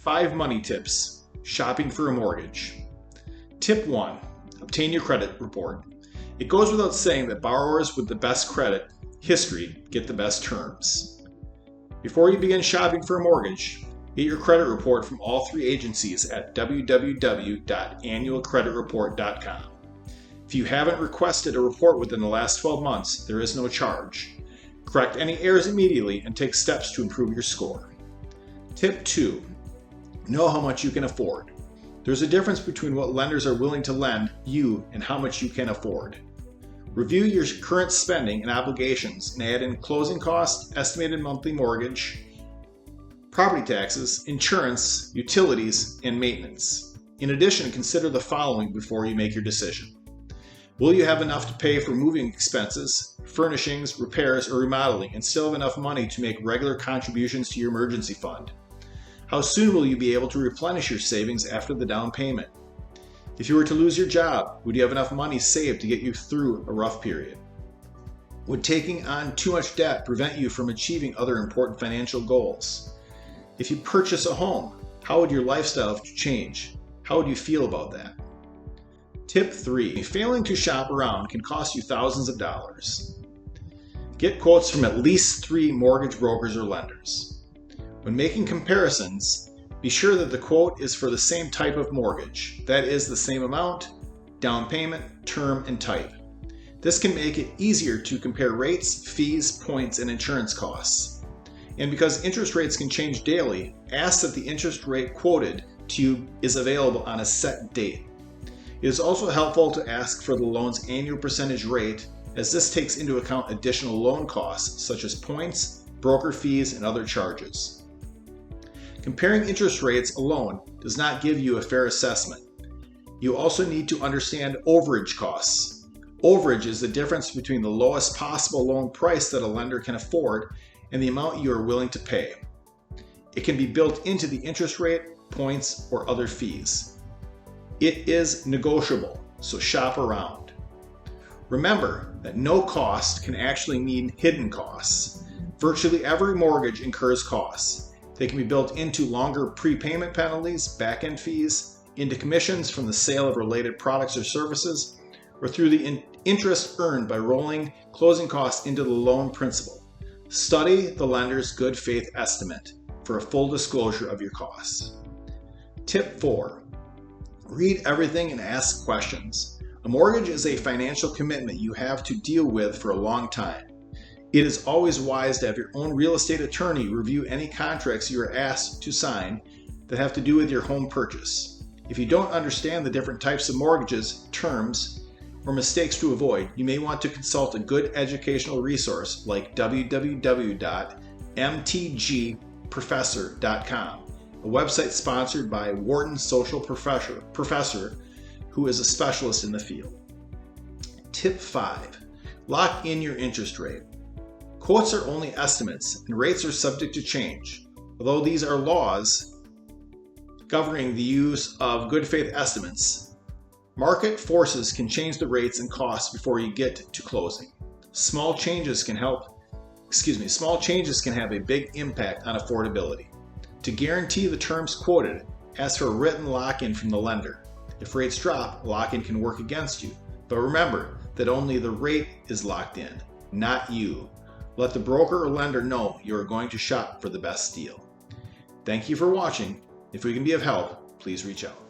5 money tips shopping for a mortgage. Tip 1. Obtain your credit report. It goes without saying that borrowers with the best credit history get the best terms. Before you begin shopping for a mortgage, get your credit report from all 3 agencies at www.annualcreditreport.com. If you haven't requested a report within the last 12 months, there is no charge. Correct any errors immediately and take steps to improve your score. Tip 2. Know how much you can afford. There's a difference between what lenders are willing to lend you and how much you can afford. Review your current spending and obligations and add in closing costs, estimated monthly mortgage, property taxes, insurance, utilities, and maintenance. In addition, consider the following before you make your decision. Will you have enough to pay for moving expenses, furnishings, repairs, or remodeling, and still have enough money to make regular contributions to your emergency fund? How soon will you be able to replenish your savings after the down payment? If you were to lose your job, would you have enough money saved to get you through a rough period? Would taking on too much debt prevent you from achieving other important financial goals? If you purchase a home, how would your lifestyle change? How would you feel about that? Tip 3. Failing to shop around can cost you thousands of dollars. Get quotes from at least 3 mortgage brokers or lenders. When making comparisons, be sure that the quote is for the same type of mortgage, that is, the same amount, down payment, term, and type. This can make it easier to compare rates, fees, points, and insurance costs. And because interest rates can change daily, ask that the interest rate quoted to you is available on a set date. It is also helpful to ask for the loan's annual percentage rate, as this takes into account additional loan costs such as points, broker fees, and other charges. Comparing interest rates alone does not give you a fair assessment. You also need to understand overage costs. Overage is the difference between the lowest possible loan price that a lender can afford and the amount you are willing to pay. It can be built into the interest rate, points, or other fees. It is negotiable, so shop around. Remember that no cost can actually mean hidden costs. Virtually every mortgage incurs costs. They can be built into longer prepayment penalties, back-end fees, into commissions from the sale of related products or services, or through the interest earned by rolling closing costs into the loan principal. Study the lender's good faith estimate for a full disclosure of your costs. Tip 4. Read everything and ask questions. A mortgage is a financial commitment you have to deal with for a long time. It is always wise to have your own real estate attorney review any contracts you are asked to sign that have to do with your home purchase. If you don't understand the different types of mortgages, terms, or mistakes to avoid, you may want to consult a good educational resource like www.mtgprofessor.com. A website sponsored by Wharton Social Professor, who is a specialist in the field. Tip 5. Lock in your interest rate. Quotes are only estimates, and rates are subject to change. Although these are laws governing the use of good faith estimates, market forces can change the rates and costs before you get to closing. Small changes can have a big impact on affordability. To guarantee the terms quoted, ask for a written lock-in from the lender. If rates drop, lock-in can work against you. But remember that only the rate is locked in, not you. Let the broker or lender know you are going to shop for the best deal. Thank you for watching. If we can be of help, please reach out.